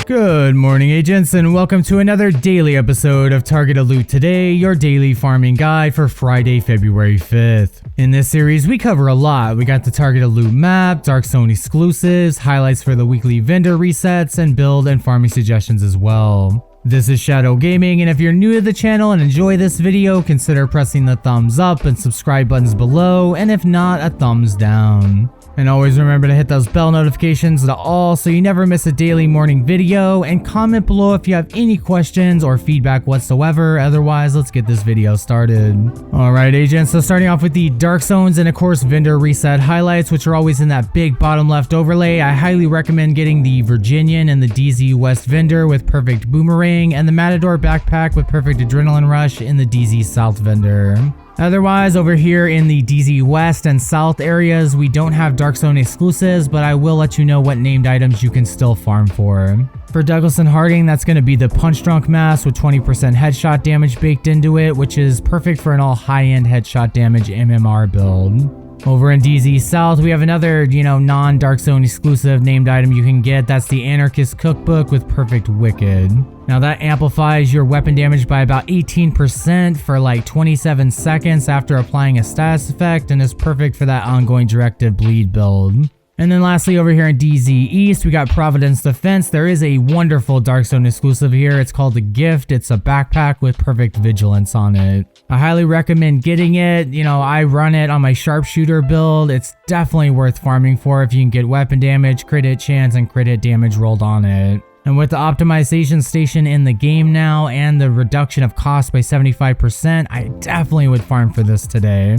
Good morning, agents, and welcome to another daily episode of Targeted Loot Today, your daily farming guide for Friday, February 5th. In this series, we cover a lot. We got the Targeted Loot map, Dark Zone exclusives, highlights for the weekly vendor resets, and build and farming suggestions as well. This is Shadow Gaming, and if you're new to the channel and enjoy this video, consider pressing the thumbs up and subscribe buttons below, and if not, a thumbs down. And always remember to hit those bell notifications to all so you never miss a daily morning video, and comment below if you have any questions or feedback whatsoever. Otherwise, let's get this video started. Alright, agents, so starting off with the Dark Zones and of course vendor reset highlights, which are always in that big bottom left overlay. I highly recommend getting the Virginian and the DZ West vendor with perfect boomerang, and the Matador backpack with perfect adrenaline rush in the DZ South vendor. Otherwise, over here in the DZ West and South areas, we don't have Dark Zone exclusives, but I will let you know what named items you can still farm for. For Douglas and Harding, that's going to be the Punch Drunk mask with 20% headshot damage baked into it, which is perfect for an all high-end headshot damage MMR build. Over in DZ South, we have another, non-Dark Zone exclusive named item you can get. That's the Anarchist Cookbook with Perfect Wicked. Now that amplifies your weapon damage by about 18% for like 27 seconds after applying a status effect, and is perfect for that ongoing directive bleed build. And then lastly, over here in DZ East, we got Providence Defense. There is a wonderful Dark Zone exclusive here. It's called The Gift. It's a backpack with perfect vigilance on it. I highly recommend getting it. I run it on my sharpshooter build. It's definitely worth farming for if you can get weapon damage, crit hit chance, and crit hit damage rolled on it. And with the optimization station in the game now and the reduction of cost by 75%, I definitely would farm for this today.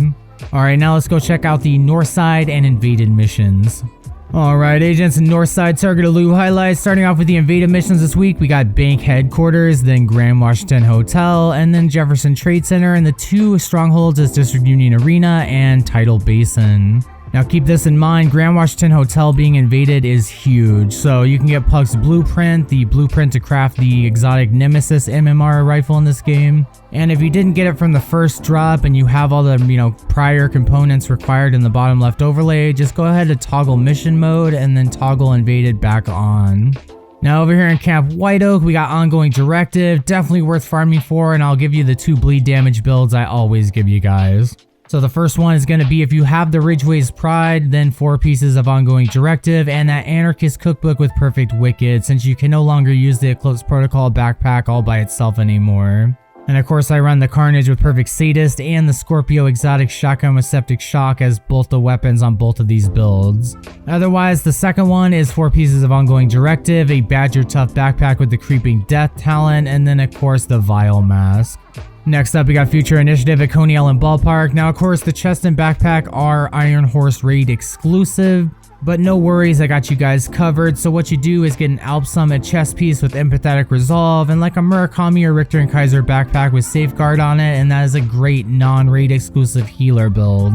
Alright, now let's go check out the Northside and Invaded missions. Alright, agents, Northside Targeted Loot highlights. Starting off with the Invaded missions this week, we got Bank Headquarters, then Grand Washington Hotel, and then Jefferson Trade Center, and the two strongholds is District Union Arena and Tidal Basin. Now keep this in mind, Grand Washington Hotel being invaded is huge, so you can get Pug's blueprint, the blueprint to craft the exotic Nemesis MMR rifle in this game. And if you didn't get it from the first drop and you have all the, prior components required in the bottom left overlay, just go ahead and toggle mission mode and then toggle invaded back on. Now over here in Camp White Oak, we got ongoing directive, definitely worth farming for, and I'll give you the two bleed damage builds I always give you guys. So the first one is going to be if you have the Ridgeway's Pride, then 4 pieces of ongoing directive, and that Anarchist Cookbook with Perfect Wicked, since you can no longer use the Eclipse Protocol backpack all by itself anymore. And of course I run the Carnage with Perfect Sadist and the Scorpio Exotic Shotgun with Septic Shock as both the weapons on both of these builds. Otherwise, the second one is 4 pieces of ongoing directive, a Badger Tough backpack with the Creeping Death talent, and then of course the Vile mask. Next up, we got Future Initiative at Coney Island Ballpark. Now, of course, the chest and backpack are Iron Horse Raid exclusive, but no worries, I got you guys covered. So what you do is get an Alp Summit chest piece with Empathetic Resolve and like a Murakami or Richter and Kaiser backpack with Safeguard on it, and that is a great non-raid exclusive healer build.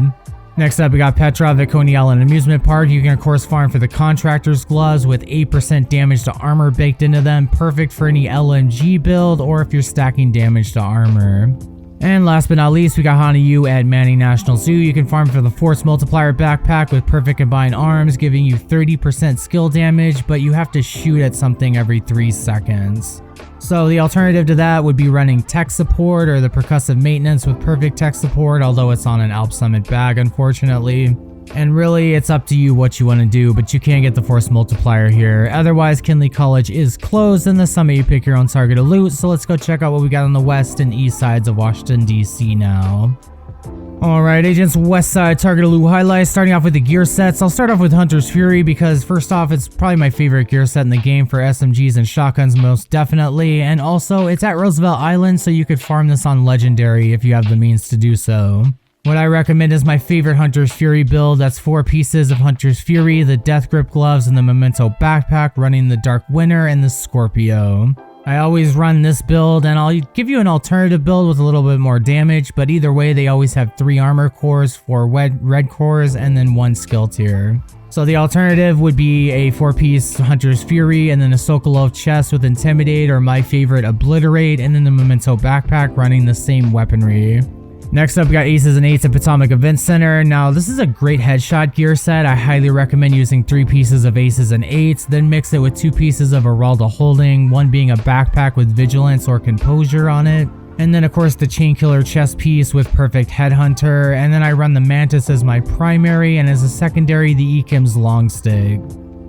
Next up, we got Petrov at Coney Island Amusement Park. You can of course farm for the Contractor's Gloves with 8% damage to armor baked into them, perfect for any LMG build or if you're stacking damage to armor. And last but not least, we got Hanayu at Manning National Zoo. You can farm for the Force Multiplier backpack with perfect combined arms, giving you 30% skill damage, but you have to shoot at something every 3 seconds. So the alternative to that would be running tech support or the percussive maintenance with perfect tech support, although it's on an Alp Summit bag unfortunately. And really it's up to you what you want to do, but you can get the Force Multiplier here. Otherwise, Kinley College is closed and the Summit you pick your own targeted loot, so let's go check out what we got on the west and east sides of Washington DC now. Alright, agents, west side targeted loot highlights. Starting off with the gear sets, I'll start off with Hunter's Fury because first off, it's probably my favorite gear set in the game for SMGs and shotguns most definitely, and also it's at Roosevelt Island, so you could farm this on Legendary if you have the means to do so. What I recommend is my favorite Hunter's Fury build. That's 4 pieces of Hunter's Fury, the Death Grip gloves, and the Memento backpack running the Dark Winter and the Scorpio. I always run this build, and I'll give you an alternative build with a little bit more damage, but either way they always have 3 armor cores, 4 red cores, and then 1 skill tier. So the alternative would be a 4-piece Hunter's Fury, and then a Sokolov chest with Intimidate, or my favorite, Obliterate, and then the Memento backpack running the same weaponry. Next up, we got Aces and 8s at Potomac Event Center. Now, this is a great headshot gear set. I highly recommend using 3 pieces of Aces and 8s, then mix it with 2 pieces of Aralda Holding, one being a backpack with Vigilance or Composure on it. And then of course the Chainkiller chest piece with Perfect Headhunter, and then I run the Mantis as my primary, and as a secondary the Ekim's long stick.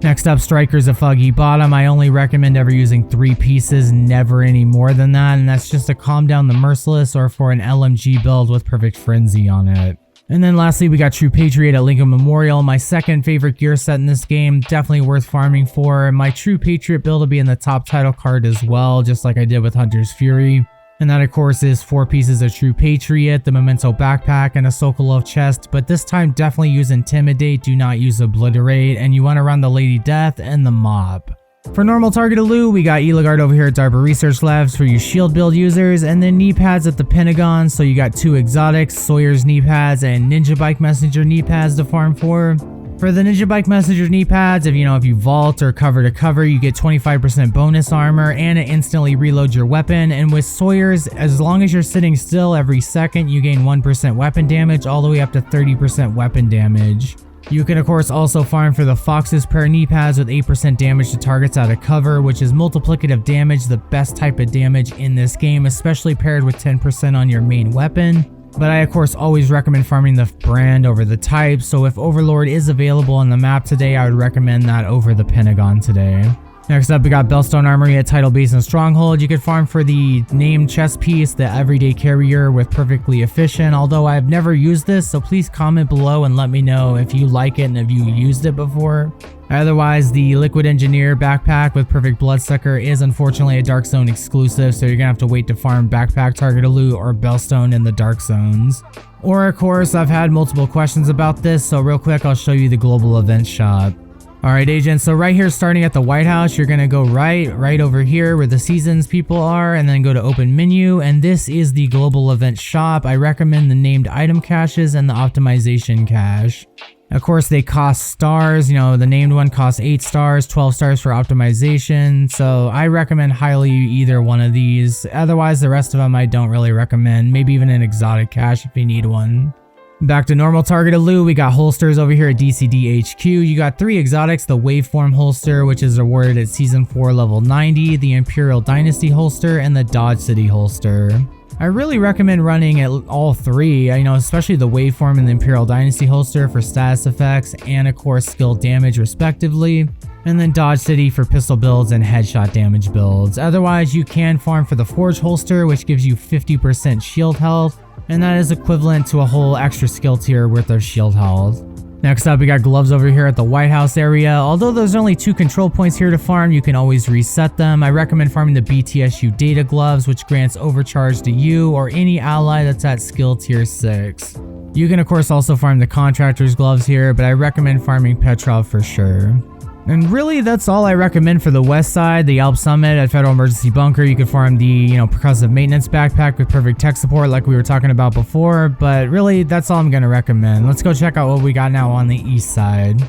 Next up, Striker's a Foggy Bottom. I only recommend ever using 3 pieces, never any more than that, and that's just to calm down the Merciless or for an LMG build with Perfect Frenzy on it. And then lastly, we got True Patriot at Lincoln Memorial, my second favorite gear set in this game, definitely worth farming for. My True Patriot build will be in the top title card as well, just like I did with Hunter's Fury. And that of course is 4 pieces of True Patriot, the Memento backpack, and a Sokolov chest, but this time definitely use Intimidate, do not use Obliterate, and you want to run the Lady Death and the Mob. For normal targeted loot, we got Eligard over here at Darba Research Labs for you shield build users, and then knee pads at the Pentagon, so you got 2 exotics, Sawyer's knee pads, and Ninja Bike Messenger knee pads to farm for. For the Ninja Bike Messenger knee pads, if you vault or cover to cover, you get 25% bonus armor, and it instantly reloads your weapon. And with Sawyer's, as long as you're sitting still every second, you gain 1% weapon damage all the way up to 30% weapon damage. You can of course also farm for the Fox's pair knee pads with 8% damage to targets out of cover, which is multiplicative damage, the best type of damage in this game, especially paired with 10% on your main weapon. But I of course always recommend farming the brand over the type, so if Overlord is available on the map today, I would recommend that over the Pentagon today. Next up, we got Bellstone Armory at Tidal Basin Stronghold. You could farm for the named chest piece, the Everyday Carrier with Perfectly Efficient, although I've never used this, so please comment below and let me know if you like it and if you used it before. Otherwise, the Liquid Engineer backpack with Perfect Bloodsucker is unfortunately a Dark Zone exclusive, so you're gonna have to wait to farm backpack targeted loot or Bellstone in the Dark Zones. Or of course, I've had multiple questions about this, so real quick I'll show you the global event shop. Alright agents, so right here starting at the White House, you're gonna go right over here where the seasons people are, and then go to open menu, and this is the global event shop. I recommend the named item caches and the optimization cache. Of course, they cost stars, the named one costs 8 stars, 12 stars for optimization, so I recommend highly either one of these. Otherwise, the rest of them I don't really recommend, maybe even an exotic cache if you need one. Back to normal targeted loot, we got holsters over here at DCD HQ. You got 3 exotics, the Waveform holster, which is awarded at Season 4 level 90, the Imperial Dynasty holster, and the Dodge City holster. I really recommend running all 3, especially the Waveform and the Imperial Dynasty holster for status effects and of course skill damage respectively, and then Dodge City for pistol builds and headshot damage builds. Otherwise, you can farm for the Forge holster, which gives you 50% shield health, and that is equivalent to a whole extra skill tier worth of shield health. Next up, we got gloves over here at the White House area. Although there's only 2 control points here to farm, you can always reset them. I recommend farming the BTSU data gloves, which grants overcharge to you or any ally that's at skill tier 6. You can of course also farm the contractor's gloves here, but I recommend farming Petrov for sure. And really, that's all I recommend for the west side. The Alp Summit at Federal Emergency Bunker, you can farm the, percussive maintenance backpack with perfect tech support like we were talking about before, but really, that's all I'm gonna recommend. Let's go check out what we got now on the east side.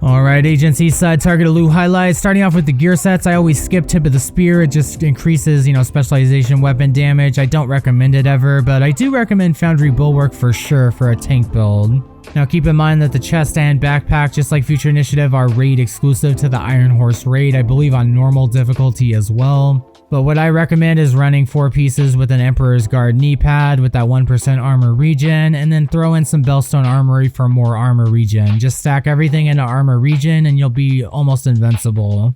Alright agents, east side targeted loot highlights. Starting off with the gear sets, I always skip Tip of the Spear. It just increases, specialization weapon damage. I don't recommend it ever, but I do recommend Foundry Bulwark for sure for a tank build. Now keep in mind that the chest and backpack, just like Future Initiative, are raid exclusive to the Iron Horse raid, I believe on normal difficulty as well. But what I recommend is running 4 pieces with an Emperor's Guard knee pad with that 1% armor regen, and then throw in some Bellstone Armory for more armor regen. Just stack everything into armor regen and you'll be almost invincible.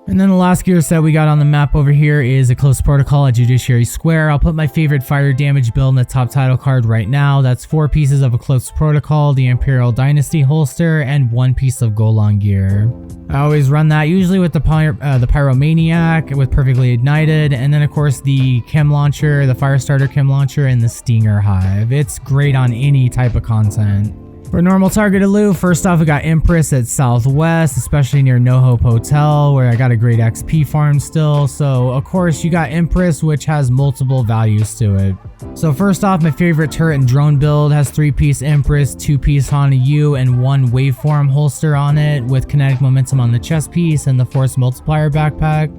And then the last gear set we got on the map over here is a Close Protocol at Judiciary Square. I'll put my favorite fire damage build in the top title card right now. That's 4 pieces of a Close Protocol, the Imperial Dynasty holster, and 1 piece of Golan gear. I always run that usually with the Pyromaniac with Perfectly Ignited, and then of course the Chem Launcher, the Firestarter Chem Launcher, and the Stinger Hive. It's great on any type of content. For normal targeted loot, first off we got Empress at Southwest, especially near No Hope Hotel, where I got a great XP farm still. So of course you got Empress, which has multiple values to it. So first off, my favorite turret and drone build has 3-piece Empress, 2-piece Hana U, and 1 waveform holster on it with kinetic momentum on the chest piece and the force multiplier backpack.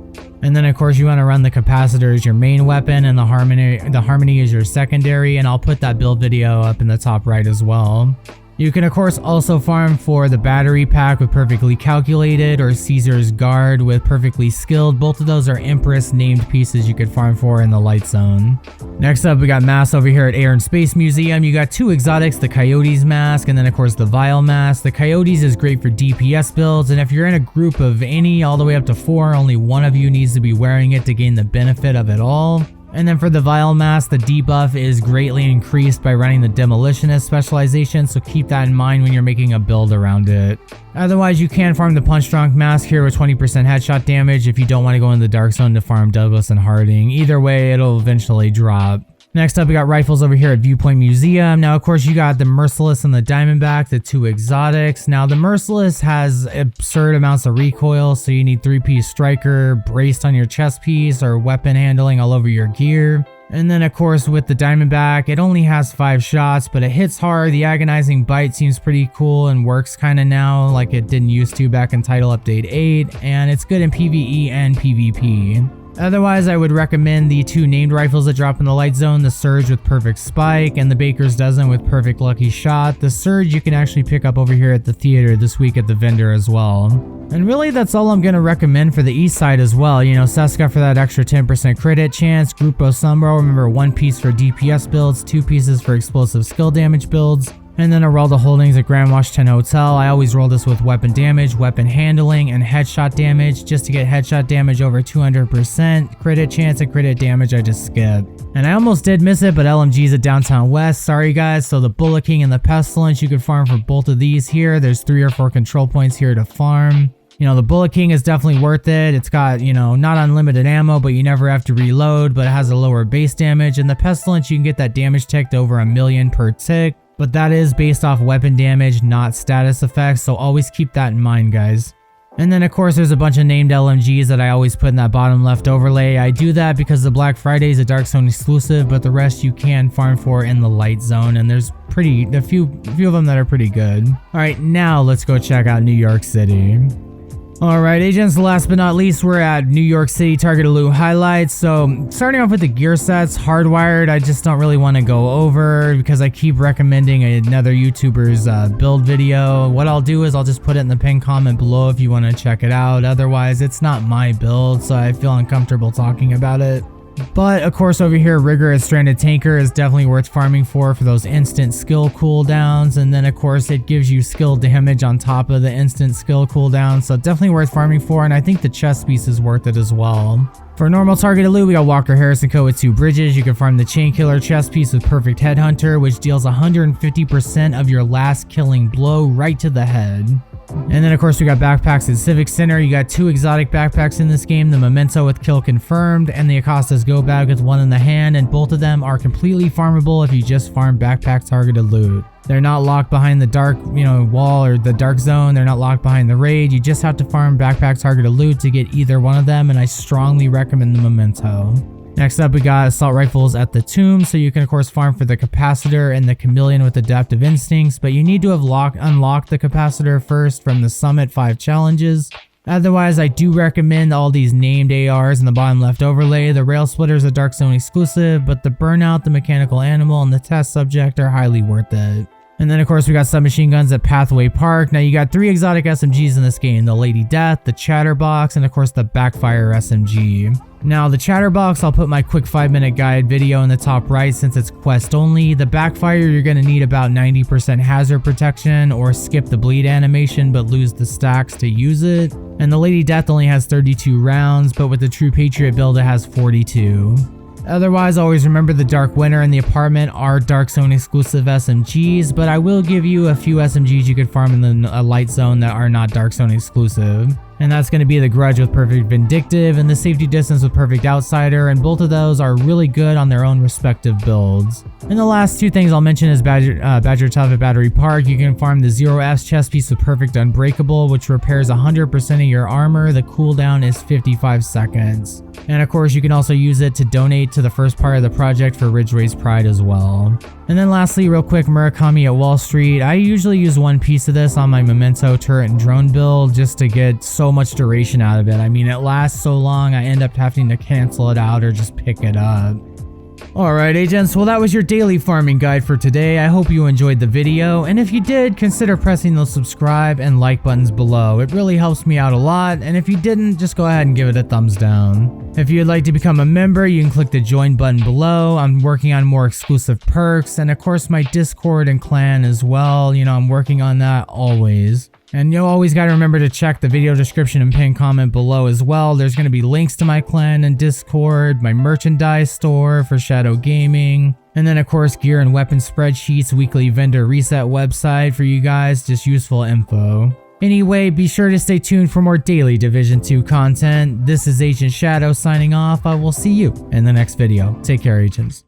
And then of course you want to run the capacitor as your main weapon and the harmony is your secondary, and I'll put that build video up in the top right as well. You can of course also farm for the battery pack with perfectly calculated or Caesar's guard with perfectly skilled. Both of those are Empress named pieces you could farm for in the light zone. Next up we got masks over here at Air and Space Museum. You got 2 exotics, the Coyotes mask and then of course the Vial mask. The Coyotes is great for DPS builds, and if you're in a group of any all the way up to 4, only one of you needs to be wearing it to gain the benefit of it all. And then for the Vial mask, the debuff is greatly increased by running the Demolitionist specialization, so keep that in mind when you're making a build around it. Otherwise, you can farm the Punch Drunk mask here with 20% headshot damage if you don't want to go in the Dark Zone to farm Douglas and Harding. Either way, it'll eventually drop. Next up, we got rifles over here at Viewpoint Museum. Now, of course, you got the Merciless and the Diamondback, the 2 exotics. Now, the Merciless has absurd amounts of recoil, so you need 3-piece striker braced on your chest piece or weapon handling all over your gear. And then, of course, with the Diamondback, it only has 5 shots, but it hits hard. The agonizing bite seems pretty cool and works kind of now like it didn't used to back in Title Update 8, and it's good in PvE and PvP. Otherwise, I would recommend the 2 named rifles that drop in the light zone, the Surge with perfect spike and the Baker's Dozen with perfect lucky shot. The Surge you can actually pick up over here at the theater this week at the vendor as well. And really that's all I'm going to recommend for the east side as well. You know, Seska for that extra 10% crit hit chance, Grupo Sombro, remember 1 piece for DPS builds, 2 pieces for explosive skill damage builds. And then Aralda Holdings at Grand Washington Hotel. I always roll this with weapon damage, weapon handling, and headshot damage. Just to get headshot damage over 200%, crit hit chance and crit hit damage I just skip. And I almost did miss it, but LMG's at Downtown West. Sorry guys. So the Bullet King and the Pestilence, you could farm for both of these here. There's 3 or 4 control points here to farm. You know, the Bullet King is definitely worth it. It's got, you know, not unlimited ammo, but you never have to reload, but it has a lower base damage. And the Pestilence, you can get that damage tick to over 1 million per tick. But that is based off weapon damage, not status effects, so always keep that in mind, guys. And then of course there's a bunch of named LMGs that I always put in that bottom left overlay. I do that because the Black Friday is a Dark Zone exclusive, but the rest you can farm for in the light zone, and there's a few of them that are pretty good. Alright, now let's go check out New York City. Alright agents, last but not least, we're at New York City targeted loot highlights. So starting off with the gear sets, hardwired, I just don't really want to go over because I keep recommending another YouTuber's build video. What I'll do is I'll just put it in the pinned comment below if you want to check it out. Otherwise, it's not my build, so I feel uncomfortable talking about it. But of course over here, Rigger as Stranded Tanker is definitely worth farming for those instant skill cooldowns, and then of course it gives you skill damage on top of the instant skill cooldown, so definitely worth farming for, and I think the chest piece is worth it as well. For normal targeted loot, we got Walker Harrison Co with 2 bridges. You can farm the Chain Killer chest piece with Perfect Headhunter, which deals 150% of your last killing blow right to the head. And then of course we got backpacks at Civic Center. You got 2 exotic backpacks in this game, the Memento with Kill Confirmed and the Acosta's Go Bag with 1 in the hand, and both of them are completely farmable if you just farm backpack targeted loot. They're not locked behind the dark, wall or the dark zone. They're not locked behind the raid. You just have to farm backpack targeted loot to get either one of them, and I strongly recommend the Memento. Next up, we got assault rifles at the Tomb, so you can of course farm for the Capacitor and the Chameleon with Adaptive Instincts, but you need to have unlocked the Capacitor first from the Summit 5 challenges. Otherwise, I do recommend all these named ARs in the bottom left overlay. The Rail Splitter is a Dark Zone exclusive, but the Burnout, the Mechanical Animal, and the Test Subject are highly worth it. And then of course we got submachine guns at Pathway Park. Now you got 3 exotic SMGs in this game, the Lady Death, the Chatterbox, and of course the Backfire SMG. Now the Chatterbox, I'll put my quick 5-minute guide video in the top right since it's quest only. The Backfire, you're going to need about 90% hazard protection or skip the bleed animation but lose the stacks to use it. And the Lady Death only has 32 rounds, but with the True Patriot build it has 42. Otherwise, always remember the Dark Winter and the Apartment are Dark Zone exclusive SMGs, but I will give you a few SMGs you could farm in the light zone that are not Dark Zone exclusive. and that's going to be the Grudge with Perfect Vindictive and the Safety Distance with Perfect Outsider, and both of those are really good on their own respective builds. And the last two things I'll mention is Badger Tough at Battery Park. You can farm the 0F's chest piece with Perfect Unbreakable, which repairs 100% of your armor. The cooldown is 55 seconds. And of course, you can also use it to donate to the first part of the project for Ridgeway's Pride as well. And then lastly, real quick, Murakami at Wall Street. I usually use one piece of this on my Memento turret and drone build just to get so much duration out of it. I mean, it lasts so long, I end up having to cancel it out or just pick it up. Alright agents, well that was your daily farming guide for today. I hope you enjoyed the video, and if you did, consider pressing those subscribe and like buttons below. It really helps me out a lot, and if you didn't, just go ahead and give it a thumbs down. If you'd like to become a member, you can click the join button below. I'm working on more exclusive perks, and of course my Discord and clan as well. You know, I'm working on that always. And you always got to remember to check the video description and pinned comment below as well. There's going to be links to my clan and Discord, my merchandise store for Shadow Gaming, and then of course gear and weapon spreadsheets, weekly vendor reset website for you guys, just useful info. Anyway, be sure to stay tuned for more daily Division 2 content. This is Agent Shadow signing off. I will see you in the next video. Take care, agents.